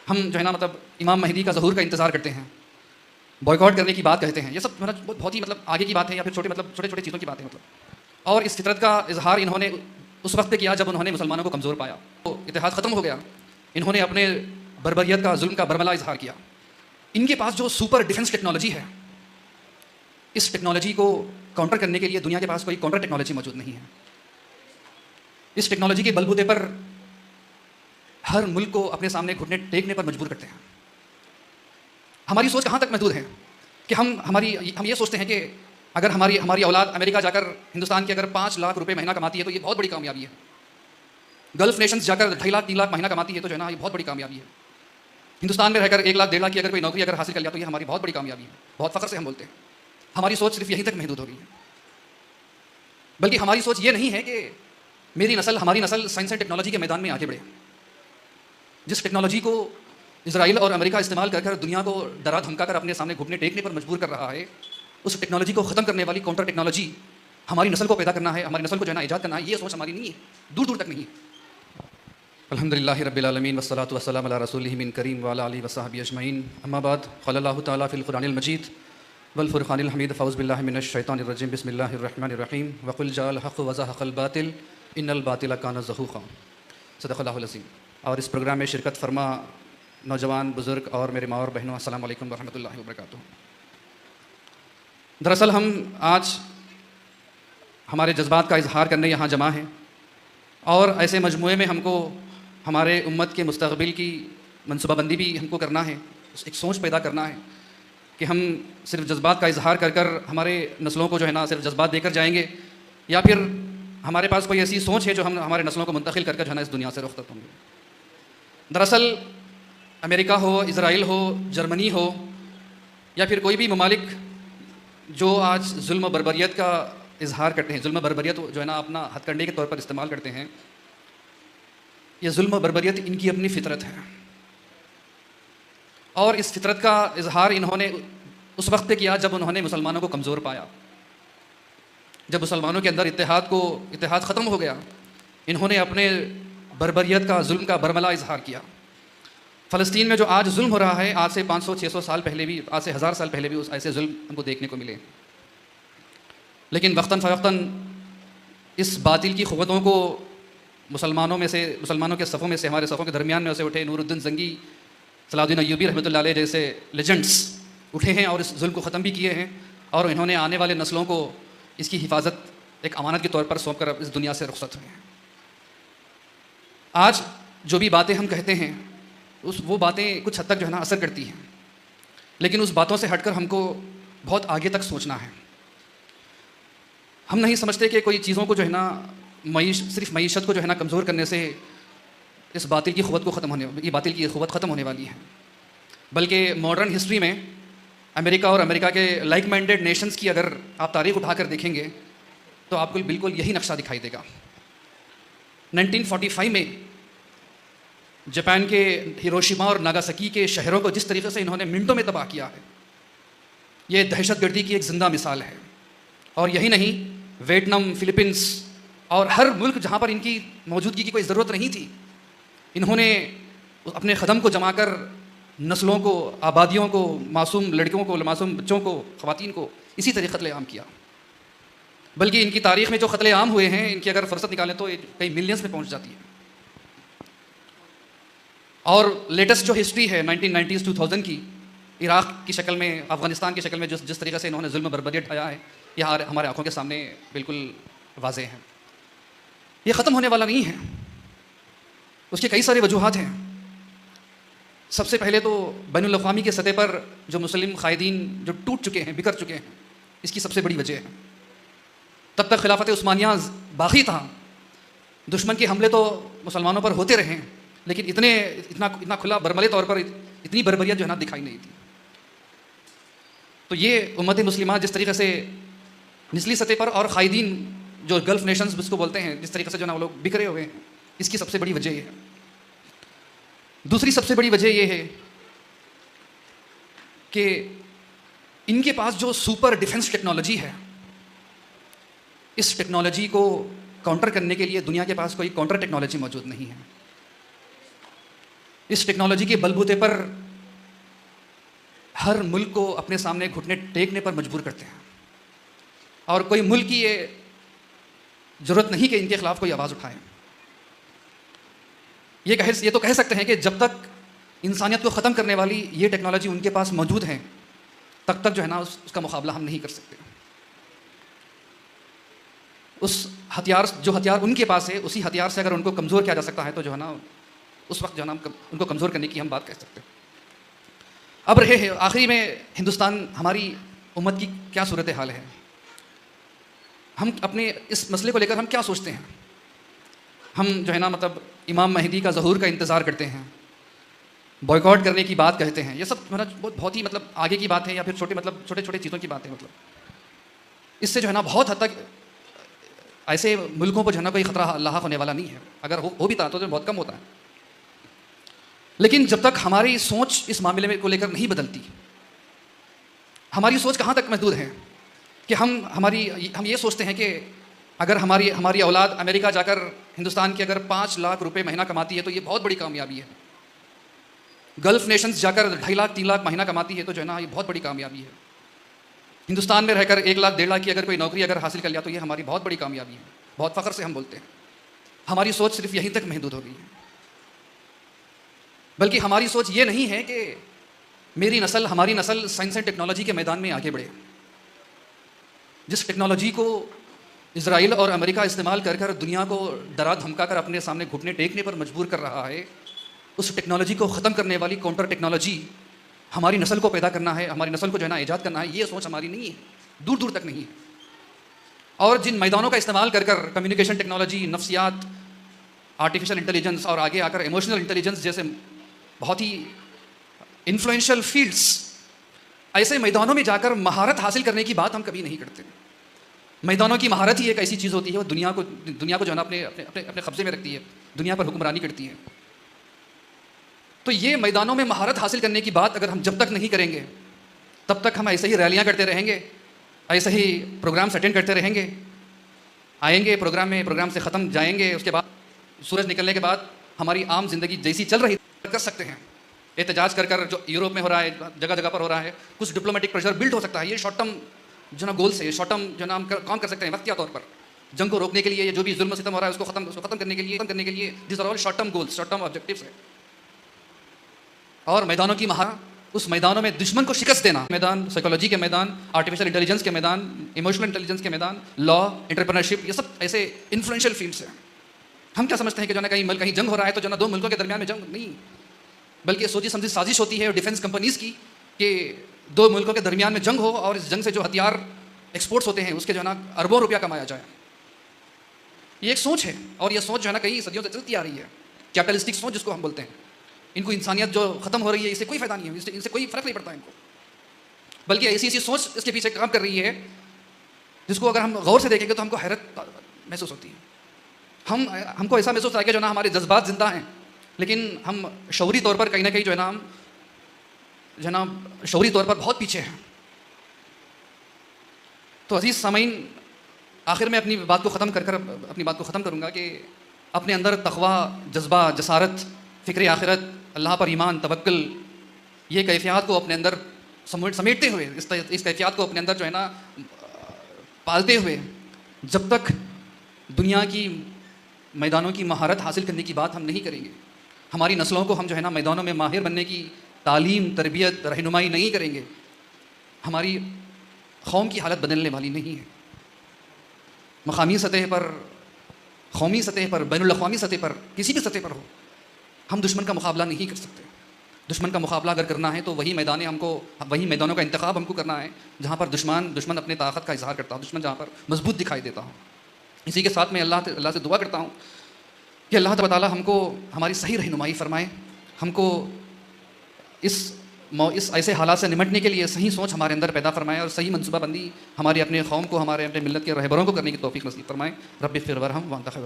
हम जो है ना मतलब इमाम महदी का ज़हूर का इंतज़ार करते हैं, बॉयकॉट करने की बात कहते हैं। ये सब बहुत ही मतलब आगे की बात है या फिर छोटे छोटे चीज़ों की बात है मतलब। और इस फितरत का इजहार इन्होंने उस वक्त पे किया जब उन्होंने मुसलमानों को कमज़ोर पाया, तो इतिहाद ख़त्म हो गया। इन्होंने अपने बर्बरियत का, जुल्म का बरमला इजहार किया। इनके पास जो सुपर डिफेंस टेक्नोलॉजी है, इस टेक्नोलॉजी को काउंटर करने के लिए दुनिया के पास कोई काउंटर टेक्नोलॉजी मौजूद नहीं है। इस टेक्नोलॉजी के बलबूते पर हर मुल्क को अपने सामने घुटने टेकने पर मजबूर करते हैं। हमारी सोच कहाँ तक महदूद है कि हम ये सोचते हैं कि अगर हमारी औलाद अमेरिका जाकर हिंदुस्तान के अगर 5 लाख रुपए महीना कमाती है तो ये बहुत बड़ी कामयाबी है। गल्फ नेशंस जाकर 2.5 लाख 3 लाख महीना कमाती है तो जो है ना ये बहुत बड़ी कामयाबी है। हिंदुस्तान में रहकर 1 लाख 1.5 लाख की अगर कोई नौकरी अगर हासिल कर लिया तो ये हमारी बहुत बड़ी कामयाबी है। बहुत फ़ख्र से हम बोलते हैं। हमारी सोच सिर्फ यहीं तक महदूद हो गई है। बल्कि हमारी सोच ये नहीं है कि हमारी नस्ल साइंस एंड टेक्नोलॉजी के मैदान में आगे बढ़े। जिस टेक्नोलॉजी को इजराइल और अमेरिका इस्तेमाल कर दुनिया को डरा धमका कर अपने सामने घुटने टेकने पर मजबूर कर रहा है, उस टेक्नोलॉजी को ख़त्म करने वाली काउंटर टेक्नोलॉजी हमारी नस्ल को पैदा करना है, हमारी नस्ल को जो है ना ईजाद करना है। ये सोच हमारी नहीं है, दूर दूर तक नहीं है। अल्हम्दुलिल्लाहि रब्बिल आलमीन वस्सलातु वस्सलामु अला रसूलिहि मिन करीम व अला आलिहि वस्सहबिहि अजमईन। अम्मा बाद, क़ालल्लाहु तआला फ़िल क़ुरआनिल मजीद वल फ़ुरक़ानिल हमीद। फ़ऊज़ु बिल्लाहि मिनश शैतानिर रजीम। बिस्मिल्लाहिर रहमानिर रहीम। व क़ुल जाअल हक़्क़ु व ज़हक़ल बातिल इन्नल बातिला काना ज़हूक़ा। सदक़ल्लाहुल अज़ीम। और इस प्रोग्राम में शिरकत फरमा नौजवान, बुज़ुर्ग और मेरे माँ और बहनों, अस्सलामु अलैकुम वरहमतुल्लाहि वबरकातुहू। दरअसल हम आज हमारे जज्बात का इजहार करने यहाँ जमा हैं और ऐसे मजमूए में हमको हमारे उम्मत के मुस्तक़बिल की मनसूबाबंदी भी हमको करना है। एक सोच पैदा करना है कि हम सिर्फ जज्बात का इजहार कर कर हमारे नस्लों को जो है ना सिर्फ जज्बात देकर जाएंगे, या फिर हमारे पास कोई ऐसी सोच है जो हम हमारे नस्लों को मुंतकिल कर जो है ना इस दुनिया से रुख़्सत होंगे। दरअसल अमेरिका हो, इजराइल हो, जर्मनी हो या फिर कोई भी ममालिक जो आज जुल्म बर्बरियत का इजहार करते हैं, जुल्म बर्बरियत जो है ना अपना हथकंडे के तौर पर इस्तेमाल करते हैं, ये जुल्म बर्बरियत इनकी अपनी फितरत है। और इस फितरत का इजहार इन्होंने उस वक्त पे किया जब उन्होंने मुसलमानों को कमज़ोर पाया, जब मुसलमानों के अंदर इत्तेहाद ख़त्म हो गया। इन्होंने अपने बर्बरियत का, जुल्म का बरमला इजहार किया। फ़लस्तीन में जो आज जुल्म हो रहा है, आज से 500-600 साल पहले भी, आज से 1000 साल पहले भी उस ऐसे जुल्म हमको देखने को मिले। लेकिन वक्तन फ़वक्तन इस बातिल की क़ुव्वतों को मुसलमानों के सफ़ों में से, हमारे सफ़ों के दरमियान में से उठे नूरुद्दीन ज़ंगी, सलाहुद्दीन अय्यूबी रहमतुल्लाह अलैह जैसे लेजेंड्स उठे हैं और इस जुल्म को ख़त्म भी किए हैं। और इन्होंने आने वाले नस्लों को इसकी हिफाजत एक अमानत के तौर पर सौंप कर इस दुनिया से रुख़्सत हुए हैं। आज जो भी बातें हम कहते हैं वो बातें कुछ हद तक जो है ना असर करती हैं, लेकिन उस बातों से हटकर हमको बहुत आगे तक सोचना है। हम नहीं समझते कि कोई चीज़ों को जो है ना सिर्फ मईशत को जो है ना कमज़ोर करने से इस बातिल की क़ुव्वत ख़त्म होने वाली है। बल्कि मॉडर्न हिस्ट्री में अमेरिका और अमेरिका के लाइक माइंडेड नेशंस की अगर आप तारीख़ उठाकर देखेंगे तो आपको बिल्कुल यही नक्शा दिखाई देगा। 1945 में जापान के हिरोशिमा और नागासाकी के शहरों को जिस तरीके से इन्होंने मिनटों में तबाह किया है, ये दहशतगर्दी की एक ज़िंदा मिसाल है। और यही नहीं, वियतनाम, फ़िलीपींस और हर मुल्क जहाँ पर इनकी मौजूदगी की कोई ज़रूरत नहीं थी, इन्होंने अपने क़दम को जमा कर नस्लों को, आबादियों को, मासूम लड़कियों को, मासूम बच्चों को, ख़वातीन को इसी तरह क़त्ल-ए-आम किया। बल्कि इनकी तारीख़ में जो क़त्ल-ए-आम हुए हैं, इनकी अगर फ़ुर्सत निकालें तो कई मिलियंस में पहुँच जाती है। और लेटेस्ट जो हिस्ट्री है 1990s 2000 की, इराक़ की शक्ल में, अफ़गानिस्तान की शक्ल में जिस तरीके से इन्होंने जुल्म बर्बरियत ढाया है, यह हमारे आँखों के सामने बिल्कुल वाज़े है। ये ख़त्म होने वाला नहीं है। उसकी कई सारी वजूहात हैं। सबसे पहले तो बैनुल अक़वामी के सतह पर जो मुस्लिम क़ायदीन जो टूट चुके हैं, बिखर चुके हैं, इसकी सबसे बड़ी वजह है। तब तक खिलाफत उस्मानिया बाक़ी था। दुश्मन के हमले तो मुसलमानों पर होते रहे, लेकिन इतना खुला बरमले तौर पर इतनी बर्बरियत जो है ना दिखाई नहीं दी। तो ये उम्मत मुस्लिमा जिस तरीके से निचली सतह पर और क़ायदीन जो गल्फ़ नेशंस जिसको बोलते हैं, जिस तरीके से जो ना वो लोग बिखरे हुए हैं, इसकी सबसे बड़ी वजह ये है। दूसरी सबसे बड़ी वजह ये है कि इनके पास जो सुपर डिफेंस टेक्नोलॉजी है, इस टेक्नोलॉजी को काउंटर करने के लिए दुनिया के पास कोई काउंटर टेक्नोलॉजी मौजूद नहीं है। इस टेक्नोलॉजी के बलबूते पर हर मुल्क को अपने सामने घुटने टेकने पर मजबूर करते हैं, और कोई मुल्क की ये ज़रूरत नहीं कि इनके खिलाफ कोई आवाज़ उठाए। ये तो कह सकते हैं कि जब तक इंसानियत को ख़त्म करने वाली ये टेक्नोलॉजी उनके पास मौजूद है, तब तक जो है ना उसका मुकाबला हम नहीं कर सकते। जो हथियार उनके पास है, उसी हथियार से अगर उनको कमज़ोर किया जा सकता है तो जो है ना उस वक्त जो है ना उनको कमज़ोर करने की हम बात कह सकते हैं। अब रहे हैं आखिरी में हिंदुस्तान, हमारी उम्मत की क्या सूरत हाल है, हम अपने इस मसले को लेकर हम क्या सोचते हैं। हम जो है ना इमाम महदी का ज़हूर का इंतज़ार करते हैं, बॉयकॉट करने की बात कहते हैं। ये सब बहुत ही आगे की बात है, या फिर छोटे छोटे चीज़ों की बात है। इससे जो है ना बहुत हद तक ऐसे मुल्कों पर जो है ना कोई ख़तरा लाहक होने वाला नहीं है। अगर हो भी था तो बहुत कम होता है। लेकिन जब तक हमारी सोच इस मामले में को लेकर नहीं बदलती, हमारी सोच कहाँ तक महदूद है कि हम ये सोचते हैं कि अगर हमारी औलाद अमेरिका जाकर हिंदुस्तान के अगर 5 लाख रुपए महीना कमाती है तो ये बहुत बड़ी कामयाबी है। गल्फ़ नेशंस जाकर 2.5 लाख 3 लाख महीना कमाती है तो जो है ना ये बहुत बड़ी कामयाबी है। हिंदुस्तान में रहकर 1 लाख 1.5 लाख की अगर कोई नौकरी अगर हासिल कर लिया तो ये हमारी बहुत बड़ी कामयाबी है। बहुत फ़ख्र से हम बोलते हैं। हमारी सोच सिर्फ यहीं तक महदूद हो गई है। बल्कि हमारी सोच ये नहीं है कि हमारी नस्ल साइंस एंड टेक्नोलॉजी के मैदान में आगे बढ़े। जिस टेक्नोलॉजी को इजराइल और अमेरिका इस्तेमाल कर दुनिया को डरा धमका कर अपने सामने घुटने टेकने पर मजबूर कर रहा है, उस टेक्नोलॉजी को ख़त्म करने वाली काउंटर टेक्नोलॉजी हमारी नस्ल को पैदा करना है, हमारी नस्ल को जो है ना ईजाद करना है। ये सोच हमारी नहीं है, दूर दूर तक नहीं है। और जिन मैदानों का इस्तेमाल कर कम्युनिकेशन टेक्नोलॉजी, नफ्सियात, आर्टिफिशियल इंटेलिजेंस और आगे आकर इमोशनल इंटेलिजेंस जैसे बहुत ही इन्फ्लुएंशियल फील्ड्स, ऐसे मैदानों में जाकर महारत हासिल करने की बात हम कभी नहीं करते। मैदानों की महारत ही एक ऐसी चीज़ होती है वो दुनिया को जो है ना अपने कब्जे में रखती है, दुनिया पर हुक्मरानी करती है। तो ये मैदानों में महारत हासिल करने की बात अगर हम जब तक नहीं करेंगे, तब तक हम ऐसे ही रैलियाँ करते रहेंगे, ऐसे ही प्रोग्राम्स अटेंड करते रहेंगे, आएंगे प्रोग्राम से ख़त्म जाएंगे, उसके बाद सूरज निकलने के बाद हमारी आम जिंदगी जैसी चल रही कर सकते हैं। एहतजाज कर जो यूरोप में हो रहा है, जगह जगह पर हो रहा है, कुछ डिप्लोमेटिक प्रेशर बिल्ड हो सकता है। ये शॉर्ट टर्म जो ना गोल से, शॉर्ट टर्म जो ना हम काम कर सकते हैं वक्तिया तौर पर, जंग को रोकने के लिए, जो भी जुल्म सितम हो रहा है उसको खत्म करने के लिए this are all short term goals, short term objectives है। और मैदानों की उस मैदानों में दुश्मन को शिकस्त देना, मैदान साइकोलॉजी के मैदान, आर्टिफिशियल इंटेलिजेंस के मैदान, इमोशनल इंटेलिजेंस के मैदान, लॉ, एंटरप्रेन्योरशिप, ये सब ऐसे इन्फ्लुएंशियल फील्ड्स हैं। हम क्या समझते हैं कि जो ना कहीं जंग हो रहा है तो जो ना 2 मुल्कों के दरमियान में जंग नहीं, बल्कि सोची समझी साजिश होती है डिफेंस कंपनीज की कि 2 मुल्कों के दरमियान में जंग हो और इस जंग से जो हथियार एक्सपोर्ट्स होते हैं उसके जो है ना अरबों रुपया कमाया जाए। ये एक सोच है, और ये सोच जो है ना कई सदियों से चलती आ रही है। कैपिटलिस्टिक सोच जिसको हम बोलते हैं। इनको इंसानियत जो ख़त्म हो रही है इससे कोई फ़ायदा नहीं है, इनसे कोई फ़र्क नहीं पड़ता इनको, बल्कि ऐसी सोच इसके पीछे काम कर रही है जिसको अगर हम गौर से देखेंगे तो हमको हैरत महसूस होती है। हमको ऐसा महसूस होता है कि जो ना हमारे जज्बात ज़िंदा हैं, लेकिन हम शौरी तौर पर कहीं ना कहीं जो है ना हम शौरी तौर पर बहुत पीछे हैं। तो अजीज़ सामीन, आखिर में अपनी बात को ख़त्म करूँगा कि अपने अंदर तक़वा, जज्बा, जसारत, फ़िक्र आखिरत, अल्लाह पर ईमान, तवक्कुल, ये कैफ़ियत को अपने अंदर समेटते हुए, इस कैफ़ियत को अपने अंदर जो है ना पालते हुए, जब तक दुनिया की मैदानों की महारत हासिल करने की बात हम नहीं करेंगे, हमारी नस्लों को हम जो है ना मैदानों में माहिर बनने की तालीम, तरबियत, रहनुमाई नहीं करेंगे, हमारी कौम की हालत बदलने वाली नहीं है। मकामी सतह पर, कौमी सतह पर, बैनुल-अक़वामी सतह पर, किसी भी सतह पर हो, हम दुश्मन का मुकाबला नहीं कर सकते। दुश्मन का मुकाबला अगर करना है तो वही मैदानों का इंतखाब हमको करना है जहाँ पर दुश्मन अपने ताकत का इजहार करता हो, दुश्मन जहाँ पर मजबूत दिखाई देता हो। इसी के साथ मैं अल्लाह से दुआ करता हूँ कि अल्लाह ताला हमको हमारी सही रहनुमाई फरमाए, हमको इस ऐसे हालात से निमटने के लिए सही सोच हमारे अंदर पैदा फरमाए और सही मनसूबाबंदी हमारी अपने कौम को, हमारे अपने मिल्लत के रहबरों को करने की तौफीक नसीब फरमाए। रब्बिग़फिर वरहम व अंत खैरुर